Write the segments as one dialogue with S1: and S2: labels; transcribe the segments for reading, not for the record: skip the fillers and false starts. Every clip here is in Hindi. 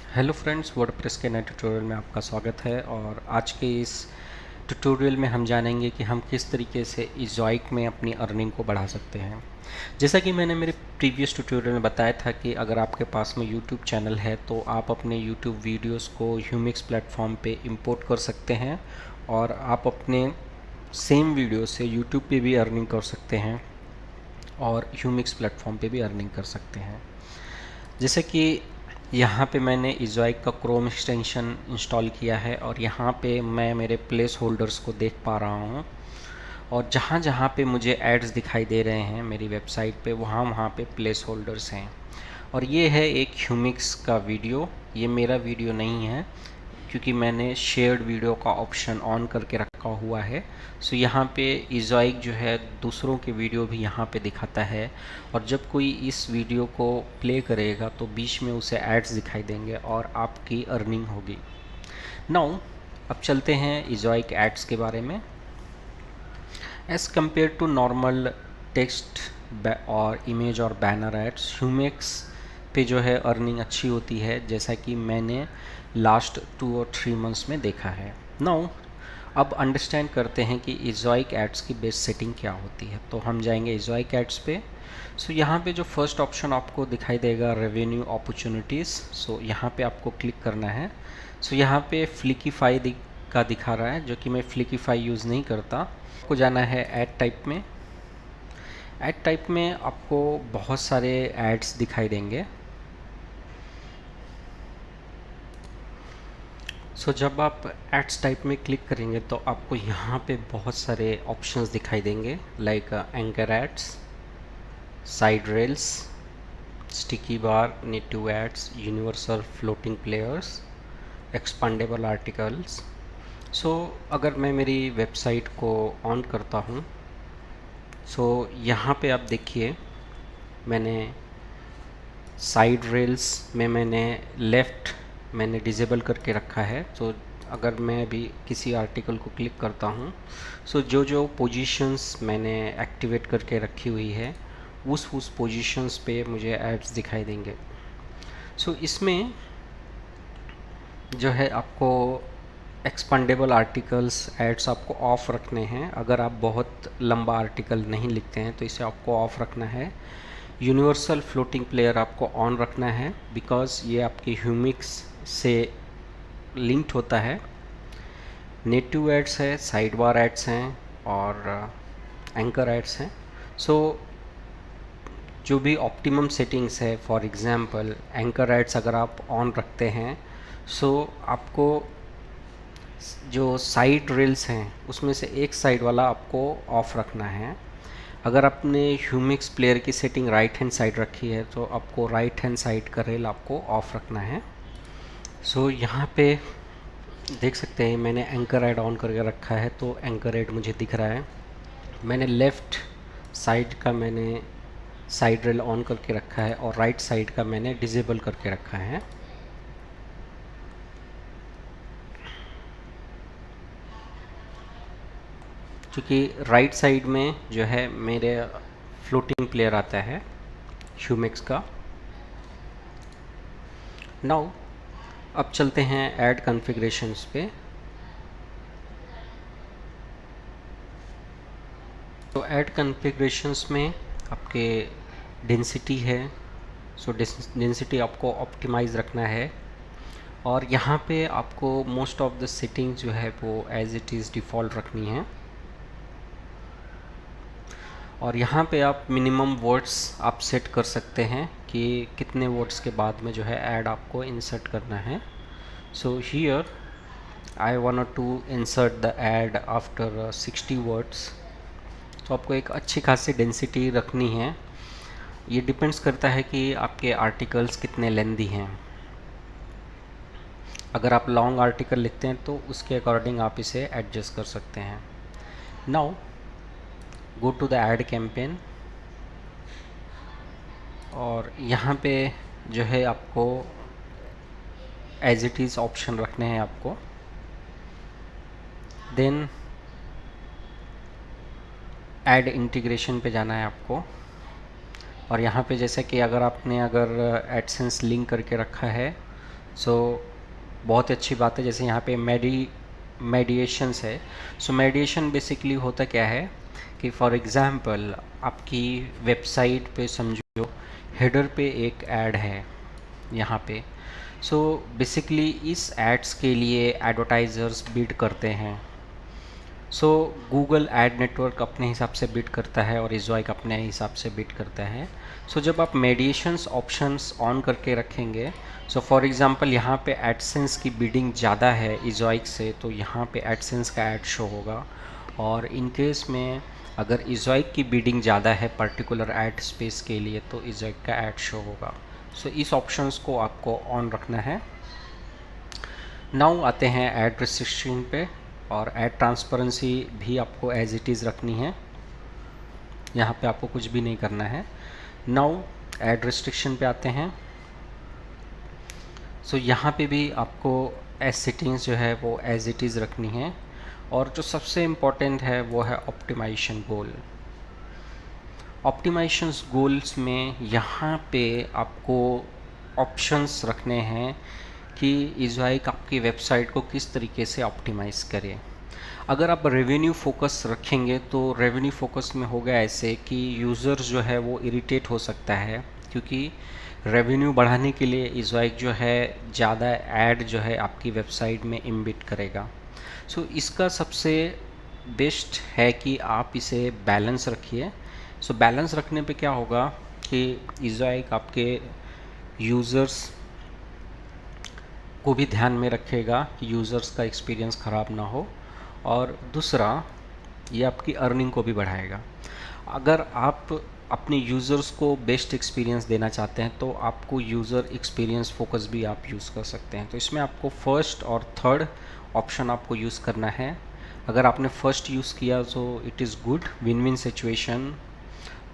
S1: हेलो फ्रेंड्स, वर्डप्रेस के नए ट्यूटोरियल में आपका स्वागत है। और आज के इस ट्यूटोरियल में हम जानेंगे कि हम किस तरीके से इज़ोइक में अपनी अर्निंग को बढ़ा सकते हैं। जैसा कि मैंने मेरे प्रीवियस ट्यूटोरियल में बताया था कि अगर आपके पास में यूट्यूब चैनल है तो आप अपने यूट्यूब वीडियोस को ह्यूमिक्स प्लेटफॉर्म पे इंपोर्ट कर सकते हैं और आप अपने सेम वीडियो से यूट्यूब पे भी अर्निंग कर सकते हैं और ह्यूमिक्स प्लेटफॉर्म पे भी अर्निंग कर सकते हैं। जैसे कि यहाँ पे मैंने इज़ोइक का क्रोम एक्सटेंशन इंस्टॉल किया है और यहाँ पे मैं मेरे प्लेस होल्डर्स को देख पा रहा हूँ और जहाँ जहाँ पे मुझे एड्स दिखाई दे रहे हैं मेरी वेबसाइट पे वहाँ वहाँ पे प्लेस होल्डर्स हैं। और ये है एक ह्यूमिक्स का वीडियो, ये मेरा वीडियो नहीं है क्योंकि मैंने शेयर्ड वीडियो का ऑप्शन ऑन करके रखा हुआ है। सो यहाँ पे इज़ोइक जो है दूसरों के वीडियो भी यहाँ पे दिखाता है और जब कोई इस वीडियो को प्ले करेगा तो बीच में उसे एड्स दिखाई देंगे और आपकी अर्निंग होगी। नाउ अब चलते हैं इज़ोइक एड्स के बारे में। As compare to normal text और इमेज और बैनर एड्स, ह्यूमिक्स पे जो है अर्निंग अच्छी होती है, जैसा कि मैंने लास्ट 2 और 3 मंथ्स में देखा है। नाउ अब अंडरस्टैंड करते हैं कि इज़ोइक एड्स की बेस सेटिंग क्या होती है। तो हम जाएंगे इज़ोइक एड्स पे। सो यहाँ पे जो फर्स्ट ऑप्शन आपको दिखाई देगा रेवेन्यू अपॉर्चुनिटीज़, सो यहाँ पे आपको क्लिक करना है। सो यहाँ पे फ्लिकीफाई का दिखा रहा है, जो कि मैं फ्लिकीफाई यूज़ नहीं करता। आपको जाना है ऐड टाइप में। ऐड टाइप में आपको बहुत सारे एड्स दिखाई देंगे। सो जब आप एड्स टाइप में क्लिक करेंगे तो आपको यहाँ पे बहुत सारे ऑप्शंस दिखाई देंगे, like anchor ads, side rails, sticky bar, native ads, universal floating players, expandable articles. So अगर मैं मेरी वेबसाइट को ऑन करता हूँ, सो यहाँ पे आप देखिए मैंने साइड रेल्स में लेफ़्ट मैंने डिजेबल करके रखा है। तो अगर मैं भी किसी आर्टिकल को क्लिक करता हूँ, सो जो जो पोजीशंस मैंने एक्टिवेट करके रखी हुई है उस पोजीशंस पे मुझे एड्स दिखाई देंगे। सो इसमें जो है आपको एक्सपांडेबल आर्टिकल्स एड्स आपको ऑफ रखने हैं। अगर आप बहुत लंबा आर्टिकल नहीं लिखते हैं तो इसे आपको ऑफ रखना है। यूनिवर्सल फ्लोटिंग प्लेयर आपको ऑन रखना है बिकॉज ये आपके ह्यूमिक्स से लिंक्ड होता है। नेटिव एड्स है, साइड बार एड्स हैं और एंकर एड्स हैं। सो जो भी ऑप्टिमम सेटिंग्स है, फॉर एग्जांपल एंकर एड्स अगर आप ऑन रखते हैं, सो आपको जो साइड रेल्स हैं उसमें से एक साइड वाला आपको ऑफ रखना है। अगर आपने ह्यूमिक्स प्लेयर की सेटिंग राइट हैंड साइड रखी है तो आपको राइट हैंड साइड का रेल आपको ऑफ रखना है। सो यहाँ पे देख सकते हैं मैंने एंकर ऐड ऑन करके रखा है तो एंकर ऐड मुझे दिख रहा है। मैंने लेफ़्ट साइड का मैंने साइड रेल ऑन करके रखा है और राइट साइड का मैंने डिसेबल करके रखा है। क्योंकि राइट साइड में जो है मेरे फ्लोटिंग प्लेयर आता है ह्यूमिक्स का। नाउ अब चलते हैं ऐड कॉन्फ़िगरेशंस पे। तो ऐड कॉन्फ़िगरेशंस में आपके डेंसिटी है, सो डेंसिटी आपको ऑप्टिमाइज़ रखना है और यहाँ पे आपको मोस्ट ऑफ द सेटिंग्स जो है वो एज इट इज़ डिफ़ॉल्ट रखनी है। और यहाँ पे आप मिनिमम वर्ड्स आप सेट कर सकते हैं कि कितने वर्ड्स के बाद में जो है ऐड आपको इंसर्ट करना है। So here I want to insert the ad after 60 words. तो आपको एक अच्छी खासी डेंसिटी रखनी है। ये डिपेंड्स करता है कि आपके आर्टिकल्स कितने लेंदी हैं। अगर आप लॉन्ग आर्टिकल लिखते हैं तो उसके अकॉर्डिंग आप इसे एडजस्ट कर सकते हैं। Now go to the ad campaign और यहाँ पे जो है आपको एज इट इज़ ऑप्शन रखने हैं आपको। देन ऐड इंटीग्रेशन पे जाना है आपको और यहाँ पे जैसे कि अगर एडसेंस लिंक करके रखा है सो बहुत अच्छी बात है। जैसे यहाँ पे मेडिएशंस है। सो मेडिएशन बेसिकली होता क्या है कि फॉर एग्ज़ाम्पल आपकी वेबसाइट पे समझो हेडर पे एक ऐड है यहाँ पे। सो बेसिकली इस एड्स के लिए एडवर्टाइज़र्स बिड करते हैं। सो गूगल एड नेटवर्क अपने हिसाब से बिड करता है और इज़ोइक अपने हिसाब से बिड करता है। सो जब आप मेडिएशंस ऑप्शंस ऑन करके रखेंगे, सो फॉर एग्जांपल यहाँ पे एडसेंस की बिडिंग ज़्यादा है इज़ोइक से, तो यहाँ पे एडसेंस का ऐड शो होगा। और इन केस में अगर इज़ोइक की बिडिंग ज़्यादा है पर्टिकुलर ऐड स्पेस के लिए, तो इज़ोइक का ऐड शो होगा। सो इस ऑप्शंस को आपको ऑन रखना है। नाउ आते हैं ऐड रिस्ट्रिक्शन पे, और ऐड ट्रांसपेरेंसी भी आपको एज इट इज़ रखनी है। यहाँ पे आपको कुछ भी नहीं करना है। नाउ ऐड रिस्ट्रिक्शन पे आते हैं। सो यहाँ पे भी आपको एज सेटिंग्स जो है वो एज इट इज़ रखनी है। और जो सबसे इम्पोर्टेंट है वो है ऑप्टिमाइजेशन गोल। ऑप्टिमाइजेशन गोल्स में यहाँ पे आपको ऑप्शंस रखने हैं कि इज़ोइक आपकी वेबसाइट को किस तरीके से ऑप्टिमाइज़ करे। अगर आप रेवेन्यू फोकस रखेंगे तो रेवेन्यू फोकस में होगा ऐसे कि यूज़र्स जो है वो इरिटेट हो सकता है, क्योंकि रेवेन्यू बढ़ाने के लिए इज़ोइक जो है ज़्यादा ऐड जो है आपकी वेबसाइट में इम्बिट करेगा। सो इसका सबसे बेस्ट है कि आप इसे बैलेंस रखिए। सो बैलेंस रखने पे क्या होगा कि इज़ोइक आपके यूज़र्स को भी ध्यान में रखेगा कि यूज़र्स का एक्सपीरियंस ख़राब ना हो, और दूसरा ये आपकी अर्निंग को भी बढ़ाएगा। अगर आप अपने यूज़र्स को बेस्ट एक्सपीरियंस देना चाहते हैं तो आपको यूज़र एक्सपीरियंस फोकस भी आप यूज़ कर सकते हैं। तो इसमें आपको फर्स्ट और थर्ड ऑप्शन आपको यूज़ करना है। अगर आपने फर्स्ट यूज़ किया तो it is good, win win situation.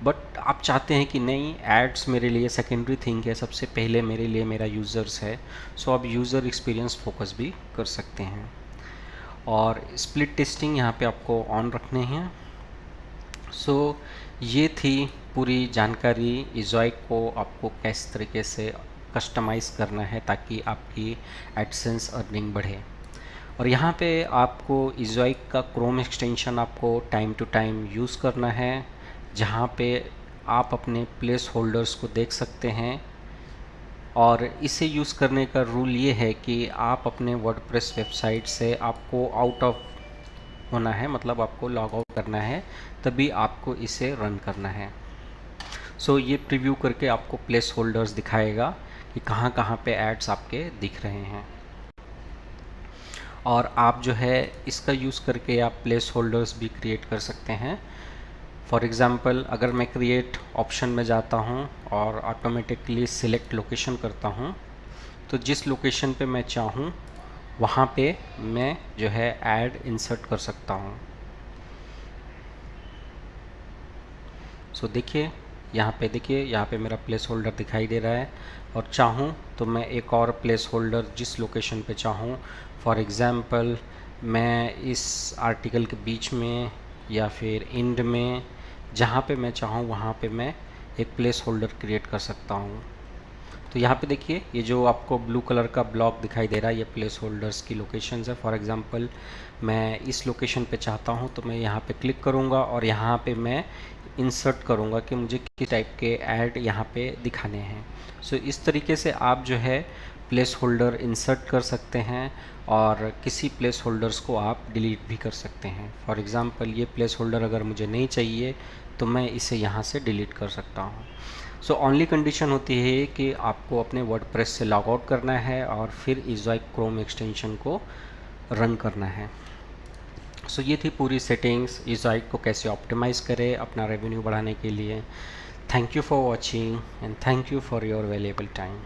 S1: But आप चाहते हैं कि नहीं, एड्स मेरे लिए सेकेंडरी थिंग है, सबसे पहले मेरे लिए मेरा यूज़र्स है। सो आप यूज़र एक्सपीरियंस फोकस भी कर सकते हैं। और स्प्लिट टेस्टिंग यहाँ पे आपको ऑन रखने हैं। सो ये थी पूरी जानकारी इज़ोइक को आपको किस तरीके से कस्टमाइज़ करना है ताकि आपकी एडसेंस अर्निंग बढ़े। और यहाँ पे आपको इज़ोइक का क्रोम एक्सटेंशन आपको टाइम टू टाइम यूज़ करना है, जहाँ पे आप अपने प्लेस होल्डर्स को देख सकते हैं। और इसे यूज़ करने का रूल ये है कि आप अपने वर्डप्रेस वेबसाइट से आपको आउट ऑफ होना है, मतलब आपको लॉग आउट करना है, तभी आपको इसे रन करना है। सो ये प्रीव्यू करके आपको प्लेस होल्डर्स दिखाएगा कि कहाँ कहाँ पे एड्स आपके दिख रहे हैं। और आप जो है इसका यूज़ करके आप प्लेस होल्डर्स भी क्रिएट कर सकते हैं। फॉर एग्ज़ाम्पल अगर मैं क्रिएट ऑप्शन में जाता हूँ और ऑटोमेटिकली सिलेक्ट लोकेशन करता हूँ, तो जिस लोकेशन पे मैं चाहूँ वहाँ पे मैं जो है ऐड इंसर्ट कर सकता हूँ। सो देखिए यहाँ पे मेरा प्लेस होल्डर दिखाई दे रहा है, और चाहूँ तो मैं एक और प्लेस होल्डर जिस लोकेशन पे चाहूँ, फॉर एग्ज़ाम्पल मैं इस आर्टिकल के बीच में या फिर एंड में, जहाँ पे मैं चाहूँ वहाँ पे मैं एक प्लेस होल्डर क्रिएट कर सकता हूँ। तो यहाँ पे देखिए ये जो आपको ब्लू कलर का ब्लॉक दिखाई दे रहा है, ये प्लेस होल्डर्स की लोकेशंस है। फॉर एग्ज़ाम्पल मैं इस लोकेशन पे चाहता हूँ तो मैं यहाँ पे क्लिक करूँगा और यहाँ पे मैं इंसर्ट करूँगा कि मुझे किस टाइप के ऐड यहाँ पे दिखाने हैं। सो इस तरीके से आप जो है प्लेस होल्डर इंसर्ट कर सकते हैं, और किसी प्लेस होल्डर्स को आप डिलीट भी कर सकते हैं। फॉर एग्ज़ाम्पल ये प्लेस होल्डर अगर मुझे नहीं चाहिए तो मैं इसे यहाँ से डिलीट कर सकता हूँ। सो ओनली कंडीशन होती है कि आपको अपने वर्डप्रेस से लॉग आउट करना है और फिर इज़ोइक क्रोम एक्सटेंशन को रन करना है। सो ये थी पूरी सेटिंग्स, इज़ोइक को कैसे ऑप्टिमाइज़ करें अपना रेवेन्यू बढ़ाने के लिए। Thank you for watching and thank you for your valuable time.